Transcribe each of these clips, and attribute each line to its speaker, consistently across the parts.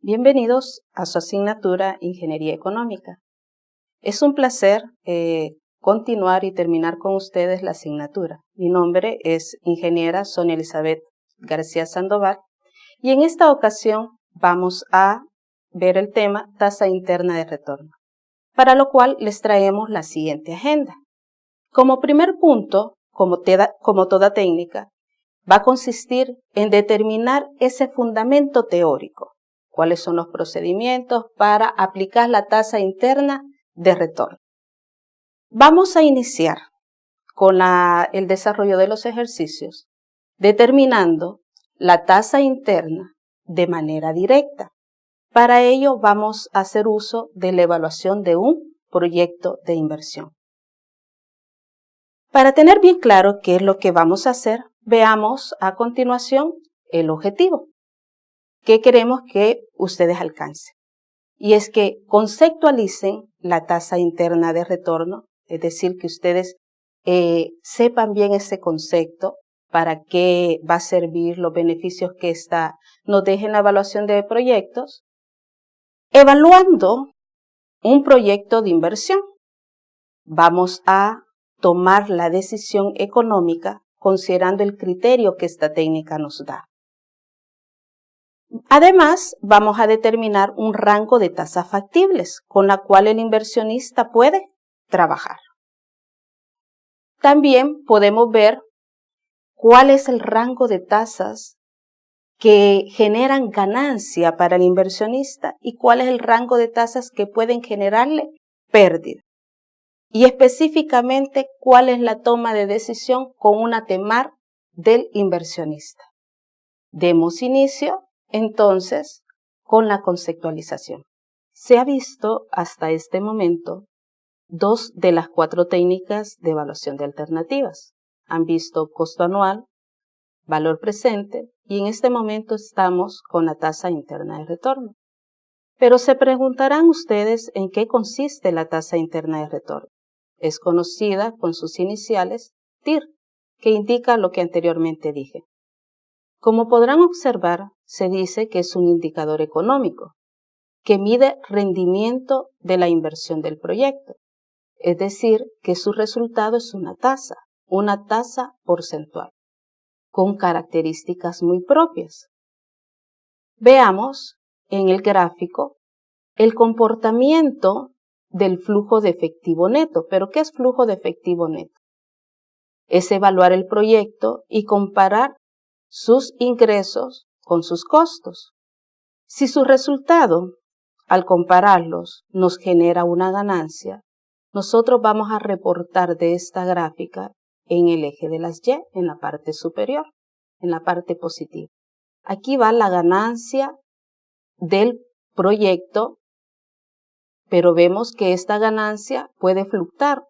Speaker 1: Bienvenidos a su asignatura Ingeniería Económica. Es un placer continuar y terminar con ustedes la asignatura. Mi nombre es ingeniera Sonia Elizabeth García Sandoval y en esta ocasión vamos a ver el tema tasa interna de retorno, para lo cual les traemos la siguiente agenda. Como primer punto, como toda técnica, va a consistir en determinar ese fundamento teórico. ¿Cuáles son los procedimientos para aplicar la tasa interna de retorno? Vamos a iniciar con el desarrollo de los ejercicios, determinando la tasa interna de manera directa. Para ello vamos a hacer uso de la evaluación de un proyecto de inversión. Para tener bien claro qué es lo que vamos a hacer, veamos a continuación el objetivo. ¿Qué queremos que ustedes alcancen? Y es que conceptualicen la tasa interna de retorno, es decir, que ustedes sepan bien ese concepto, para qué va a servir, los beneficios que nos deja en la evaluación de proyectos, evaluando un proyecto de inversión. Vamos a tomar la decisión económica considerando el criterio que esta técnica nos da. Además, vamos a determinar un rango de tasas factibles con la cual el inversionista puede trabajar. También podemos ver cuál es el rango de tasas que generan ganancia para el inversionista y cuál es el rango de tasas que pueden generarle pérdida. Y específicamente cuál es la toma de decisión con una temar del inversionista. Demos inicio entonces con la conceptualización. Se ha visto hasta este momento 2 de las 4 técnicas de evaluación de alternativas. Han visto costo anual, valor presente y en este momento estamos con la tasa interna de retorno. Pero se preguntarán ustedes en qué consiste la tasa interna de retorno. Es conocida con sus iniciales TIR, que indica lo que anteriormente dije. Como podrán observar, se dice que es un indicador económico que mide rendimiento de la inversión del proyecto, es decir, que su resultado es una tasa porcentual, con características muy propias. Veamos en el gráfico el comportamiento del flujo de efectivo neto. ¿Pero qué es flujo de efectivo neto? Es evaluar el proyecto y comparar sus ingresos con sus costos. Si su resultado, al compararlos, nos genera una ganancia, nosotros vamos a reportar de esta gráfica en el eje de las Y, en la parte superior, en la parte positiva. Aquí va la ganancia del proyecto, pero vemos que esta ganancia puede fluctuar,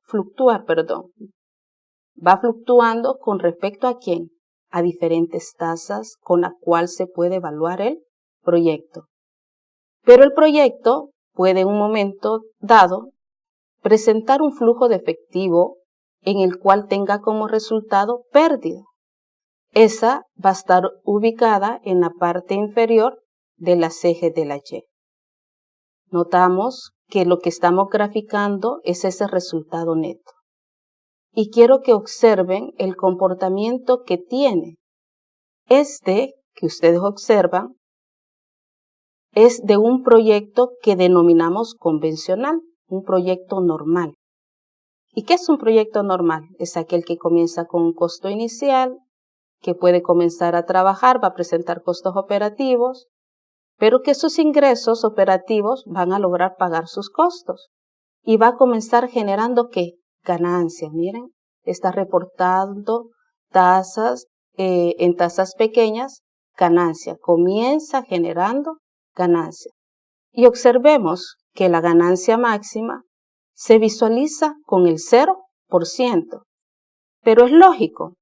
Speaker 1: va fluctuando con respecto a ¿quién? A diferentes tasas con la cual se puede evaluar el proyecto. Pero el proyecto puede en un momento dado presentar un flujo de efectivo en el cual tenga como resultado pérdida. Esa va a estar ubicada en la parte inferior de las ejes de la Y. Notamos que lo que estamos graficando es ese resultado neto. Y quiero que observen el comportamiento que tiene. Este que ustedes observan es de un proyecto que denominamos convencional, un proyecto normal. ¿Y qué es un proyecto normal? Es aquel que comienza con un costo inicial, que puede comenzar a trabajar, va a presentar costos operativos, pero que sus ingresos operativos van a lograr pagar sus costos. Y va a comenzar generando ¿qué? Ganancias. Miren, está reportando tasas, en tasas pequeñas, ganancia. Comienza generando ganancia. Y observemos que la ganancia máxima se visualiza con el 0%. Pero es lógico,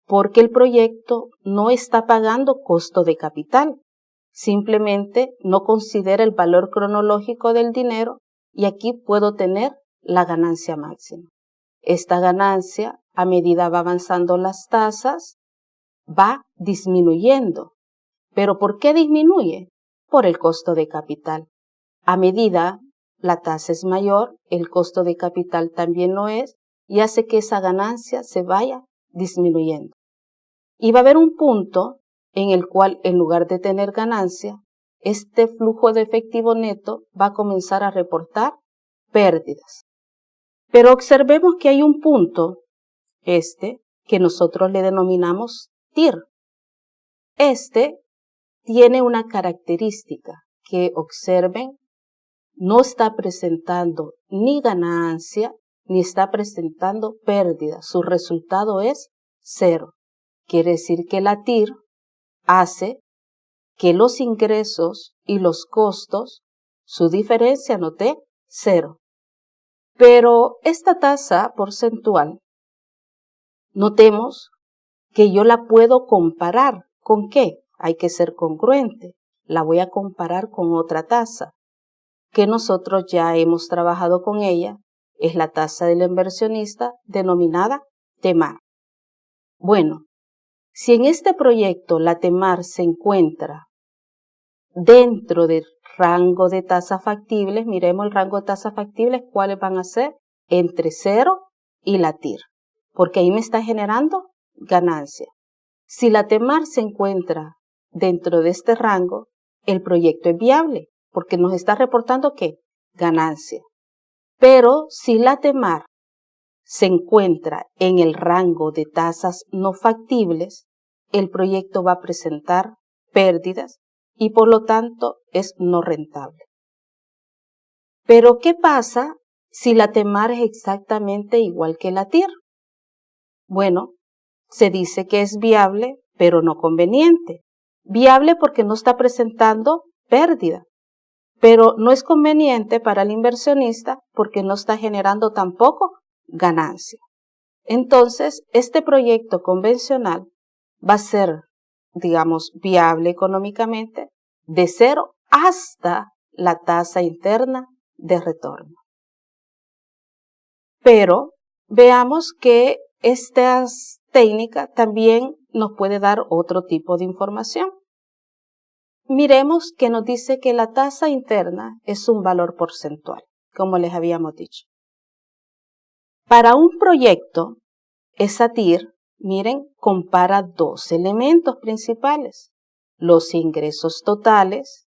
Speaker 1: porque el proyecto no está pagando costo de capital. Simplemente no considera el valor cronológico del dinero y aquí puedo tener la ganancia máxima. Esta ganancia, a medida va avanzando las tasas, va disminuyendo. ¿Pero por qué disminuye? por el costo de capital. A medida la tasa es mayor, el costo de capital también lo es y hace que esa ganancia se vaya disminuyendo. Y va a haber un punto en el cual, en lugar de tener ganancia, este flujo de efectivo neto va a comenzar a reportar pérdidas. Pero observemos que hay un punto, que nosotros le denominamos TIR. Tiene una característica que observen, no está presentando ni ganancia, ni está presentando pérdida. Su resultado es 0. Quiere decir que la TIR hace que los ingresos y los costos, su diferencia note 0. Pero esta tasa porcentual, notemos que yo la puedo comparar. ¿Con qué? Hay que ser congruente. La voy a comparar con otra tasa que nosotros ya hemos trabajado con ella. Es la tasa del inversionista denominada TEMAR. Bueno, si en este proyecto la TEMAR se encuentra dentro del rango de tasas factibles, miremos el rango de tasas factibles, ¿cuáles van a ser? Entre 0 y la TIR, porque ahí me está generando ganancia. Si la TEMAR se encuentra dentro de este rango, el proyecto es viable, porque nos está reportando ¿qué? Ganancia. Pero si la TEMAR se encuentra en el rango de tasas no factibles, el proyecto va a presentar pérdidas y por lo tanto es no rentable. Pero ¿qué pasa si la TEMAR es exactamente igual que la TIR? Bueno, se dice que es viable, pero no conveniente. Viable porque no está presentando pérdida, pero no es conveniente para el inversionista porque no está generando tampoco ganancia. Entonces, este proyecto convencional va a ser, digamos, viable económicamente de 0 hasta la tasa interna de retorno. Pero veamos que estas técnicas también nos puede dar otro tipo de información. Miremos que nos dice que la tasa interna es un valor porcentual, como les habíamos dicho. Para un proyecto, esa TIR, miren, compara dos elementos principales: los ingresos totales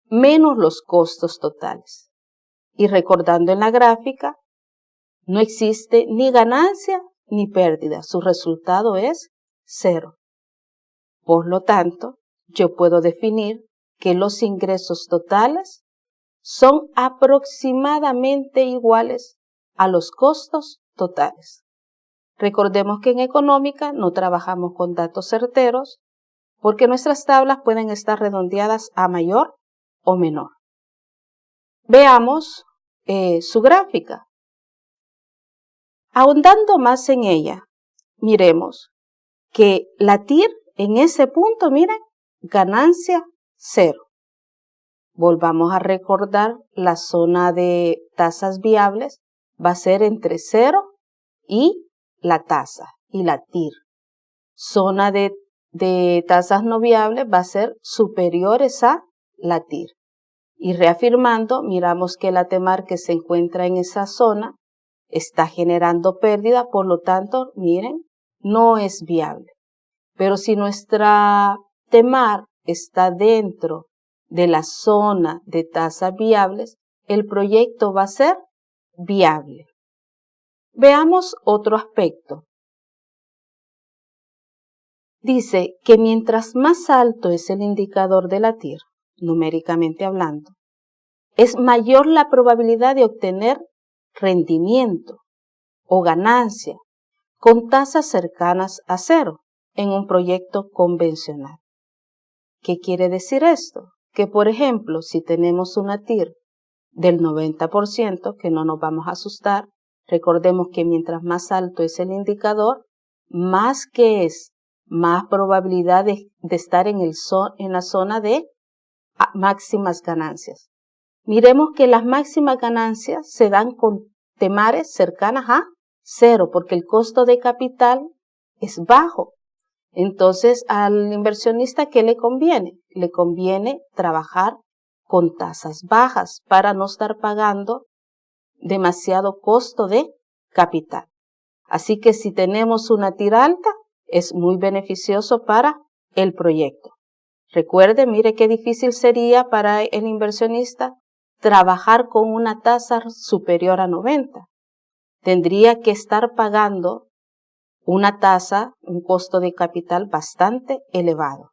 Speaker 1: menos los costos totales. Y recordando en la gráfica, no existe ni ganancia ni pérdida. Su resultado es 0. Por lo tanto, yo puedo definir que los ingresos totales son aproximadamente iguales a los costos totales. Recordemos que en económica no trabajamos con datos certeros porque nuestras tablas pueden estar redondeadas a mayor o menor. Veamos su gráfica. Ahondando más en ella, miremos que la TIR en ese punto, miren, ganancia 0. Volvamos a recordar, la zona de tasas viables va a ser entre 0 y la tasa y la TIR. Zona de tasas no viables va a ser superiores a la TIR. Y reafirmando, miramos que la TEMAR que se encuentra en esa zona está generando pérdida, por lo tanto, miren, no es viable. Pero si nuestra TEMAR está dentro de la zona de tasas viables, el proyecto va a ser viable. Veamos otro aspecto. Dice que mientras más alto es el indicador de la TIR, numéricamente hablando, es mayor la probabilidad de obtener rendimiento o ganancia con tasas cercanas a 0 en un proyecto convencional. ¿Qué quiere decir esto? Que, por ejemplo, si tenemos una TIR del 90%, que no nos vamos a asustar, recordemos que mientras más alto es el indicador, más que es, más probabilidad de estar en la zona de máximas ganancias. Miremos que las máximas ganancias se dan con TEMARes cercanas a 0, porque el costo de capital es bajo. Entonces, al inversionista, ¿qué le conviene? Le conviene trabajar con tasas bajas para no estar pagando demasiado costo de capital. Así que si tenemos una TIR alta, es muy beneficioso para el proyecto. Recuerde, mire qué difícil sería para el inversionista trabajar con una tasa superior a 90. Tendría que estar pagando una tasa, un costo de capital bastante elevado.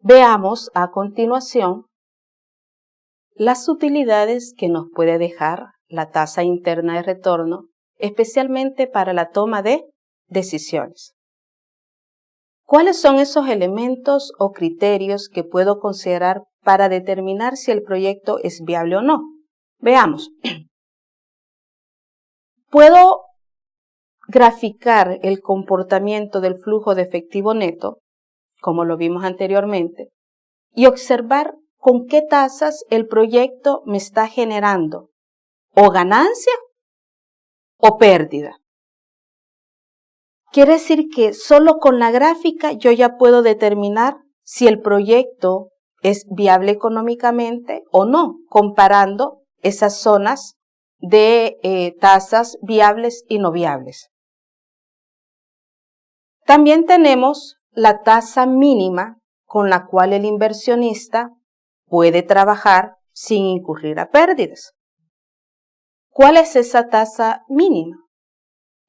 Speaker 1: Veamos a continuación las utilidades que nos puede dejar la tasa interna de retorno, especialmente para la toma de decisiones. ¿Cuáles son esos elementos o criterios que puedo considerar para determinar si el proyecto es viable o no? Veamos. Puedo graficar el comportamiento del flujo de efectivo neto, como lo vimos anteriormente, y observar con qué tasas el proyecto me está generando o ganancia o pérdida. Quiere decir que solo con la gráfica yo ya puedo determinar si el proyecto es viable económicamente o no, comparando esas zonas de tasas viables y no viables. También tenemos la tasa mínima con la cual el inversionista puede trabajar sin incurrir a pérdidas. ¿Cuál es esa tasa mínima?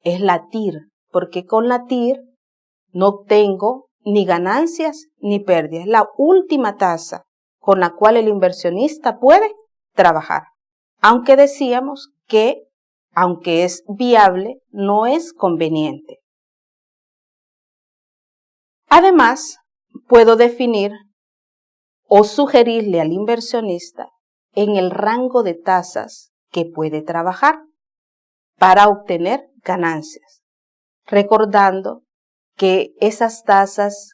Speaker 1: Es la TIR, porque con la TIR no obtengo ni ganancias ni pérdidas. Es la última tasa con la cual el inversionista puede trabajar. Aunque decíamos que, aunque es viable, no es conveniente. Además, puedo definir o sugerirle al inversionista en el rango de tasas que puede trabajar para obtener ganancias, recordando que esas tasas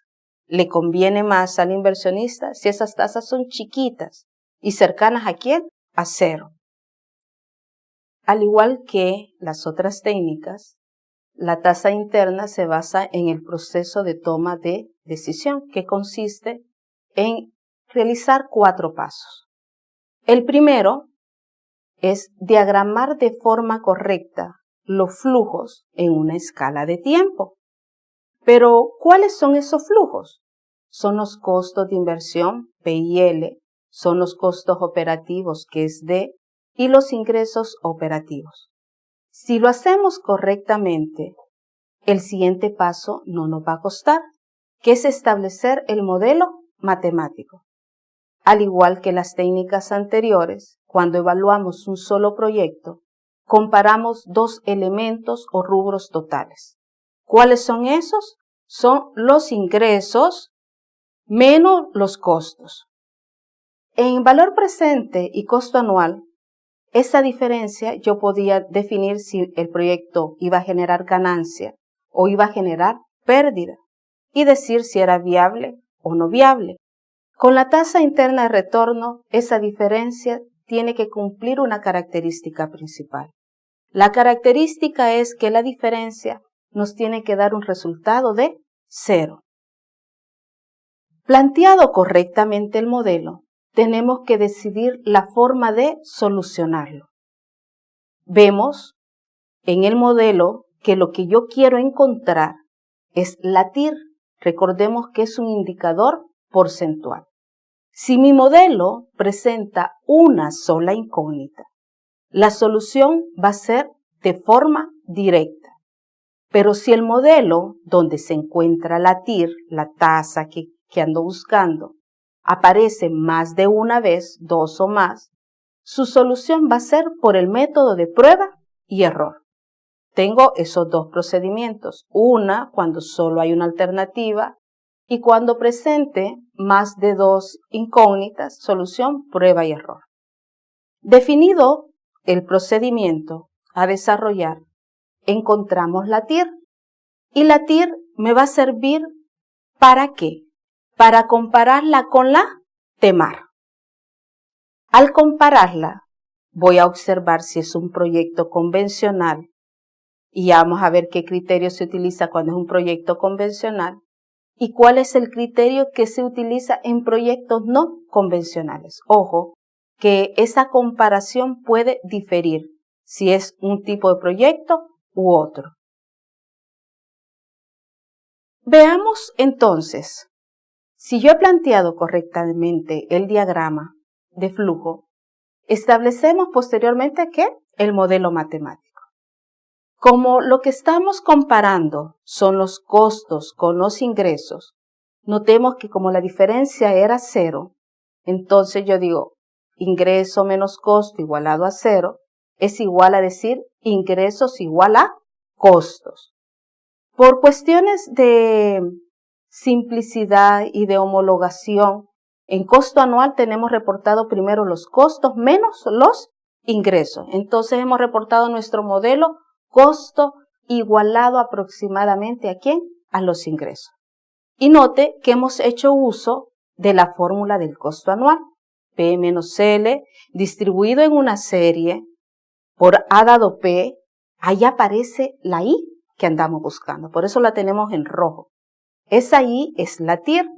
Speaker 1: le conviene más al inversionista si esas tasas son chiquitas y cercanas ¿a quién? A cero. Al igual que las otras técnicas, la tasa interna se basa en el proceso de toma de decisión, que consiste en realizar 4 pasos. El primero es diagramar de forma correcta los flujos en una escala de tiempo. Pero, ¿cuáles son esos flujos? Son los costos de inversión, P y L, son los costos operativos, que es D, y los ingresos operativos. Si lo hacemos correctamente, el siguiente paso no nos va a costar, que es establecer el modelo matemático. Al igual que las técnicas anteriores, cuando evaluamos un solo proyecto, comparamos 2 elementos o rubros totales. ¿Cuáles son esos? Son los ingresos menos los costos. En valor presente y costo anual, esa diferencia yo podía definir si el proyecto iba a generar ganancia o iba a generar pérdida y decir si era viable o no viable. Con la tasa interna de retorno, esa diferencia tiene que cumplir una característica principal. La característica es que la diferencia nos tiene que dar un resultado de 0. Planteado correctamente el modelo, tenemos que decidir la forma de solucionarlo. Vemos en el modelo que lo que yo quiero encontrar es la TIR. Recordemos que es un indicador porcentual. Si mi modelo presenta una sola incógnita, la solución va a ser de forma directa. Pero si el modelo donde se encuentra la TIR, la tasa que ando buscando, aparece más de una vez, 2 o más, su solución va a ser por el método de prueba y error. Tengo esos 2 procedimientos. Una, cuando solo hay una alternativa, y cuando presente más de 2 incógnitas, solución, prueba y error. Definido el procedimiento a desarrollar, encontramos la TIR. Y la TIR me va a servir ¿para qué? Para compararla con la TEMAR. Al compararla, voy a observar si es un proyecto convencional y vamos a ver qué criterio se utiliza cuando es un proyecto convencional y cuál es el criterio que se utiliza en proyectos no convencionales. Ojo, que esa comparación puede diferir si es un tipo de proyecto u otro. Veamos entonces, si yo he planteado correctamente el diagrama de flujo, establecemos posteriormente ¿qué? El modelo matemático. Como lo que estamos comparando son los costos con los ingresos, notemos que como la diferencia era 0, entonces yo digo ingreso menos costo igualado a 0 es igual a decir ingresos igual a costos. Por cuestiones de simplicidad y de homologación, en costo anual tenemos reportado primero los costos menos los ingresos. Entonces hemos reportado nuestro modelo costo igualado aproximadamente ¿a quién? A los ingresos. Y note que hemos hecho uso de la fórmula del costo anual, P menos L, distribuido en una serie por A dado P, ahí aparece la I que andamos buscando, por eso la tenemos en rojo. Esa I es la TIR.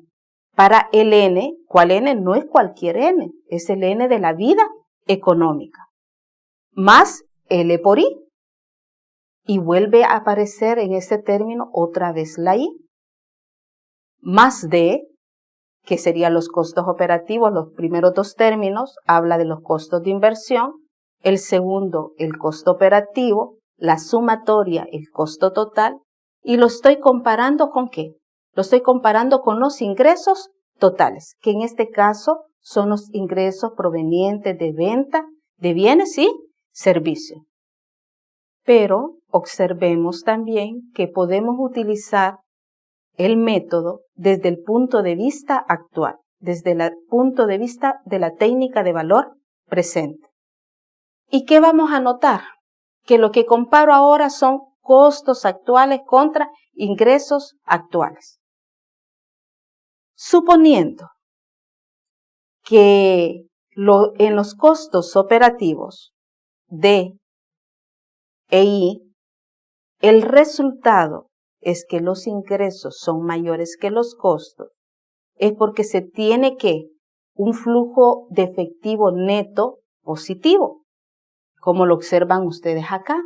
Speaker 1: Para el N, ¿cuál N? No es cualquier N, es el N de la vida económica, más L por I. Y vuelve a aparecer en ese término otra vez la I, más D, que serían los costos operativos, los primeros dos términos, habla de los costos de inversión, el segundo, el costo operativo, la sumatoria, el costo total, y lo estoy comparando ¿con qué? Lo estoy comparando con los ingresos totales, que en este caso son los ingresos provenientes de venta de bienes y servicios. Pero observemos también que podemos utilizar el método desde el punto de vista actual, desde el punto de vista de la técnica de valor presente. ¿Y qué vamos a notar? Que lo que comparo ahora son costos actuales contra ingresos actuales. Suponiendo que en los costos operativos D e I, el resultado es que los ingresos son mayores que los costos, es porque se tiene que un flujo de efectivo neto positivo, como lo observan ustedes acá.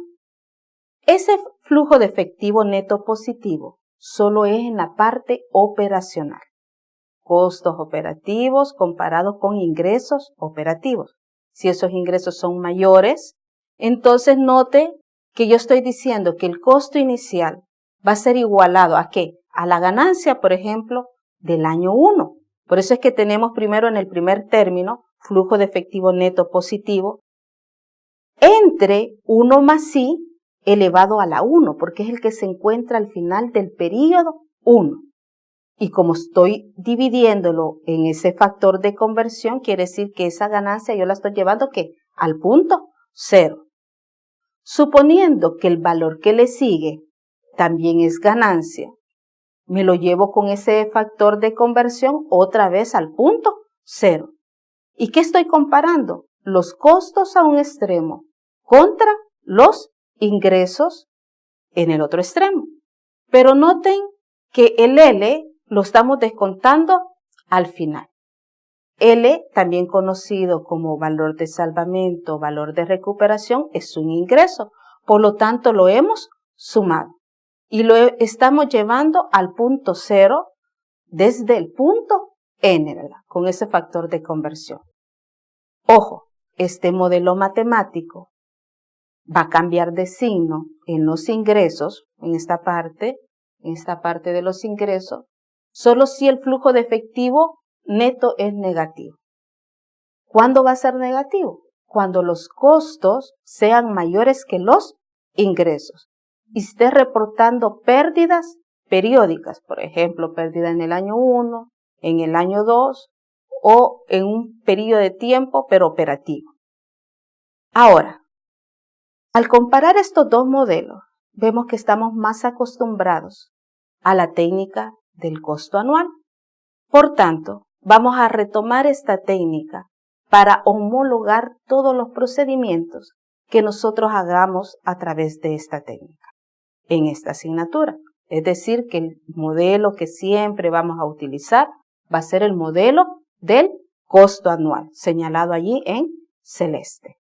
Speaker 1: Ese flujo de efectivo neto positivo solo es en la parte operacional. Costos operativos comparados con ingresos operativos. Si esos ingresos son mayores, entonces note que yo estoy diciendo que el costo inicial va a ser igualado ¿a qué? A la ganancia, por ejemplo, del año 1. Por eso es que tenemos primero en el primer término, flujo de efectivo neto positivo, entre 1 más I elevado a la 1, porque es el que se encuentra al final del periodo 1. Y como estoy dividiéndolo en ese factor de conversión, quiere decir que esa ganancia yo la estoy llevando ¿qué? Al punto 0. Suponiendo que el valor que le sigue también es ganancia, me lo llevo con ese factor de conversión otra vez al punto 0. ¿Y qué estoy comparando? Los costos a un extremo contra los ingresos en el otro extremo. Pero noten que el L lo estamos descontando al final. L, también conocido como valor de salvamento, valor de recuperación, es un ingreso. Por lo tanto, lo hemos sumado. Y lo estamos llevando al punto 0 desde el punto N, ¿verdad? Con ese factor de conversión. Ojo, este modelo matemático va a cambiar de signo en los ingresos, en esta parte de los ingresos, solo si el flujo de efectivo neto es negativo. ¿Cuándo va a ser negativo? Cuando los costos sean mayores que los ingresos y esté reportando pérdidas periódicas, por ejemplo, pérdida en el año 1, en el año 2 o en un periodo de tiempo pero operativo. Ahora, al comparar estos dos modelos, vemos que estamos más acostumbrados a la técnica del costo anual. Por tanto, vamos a retomar esta técnica para homologar todos los procedimientos que nosotros hagamos a través de esta técnica. en esta asignatura. Es decir, que el modelo que siempre vamos a utilizar va a ser el modelo del costo anual, señalado allí en celeste.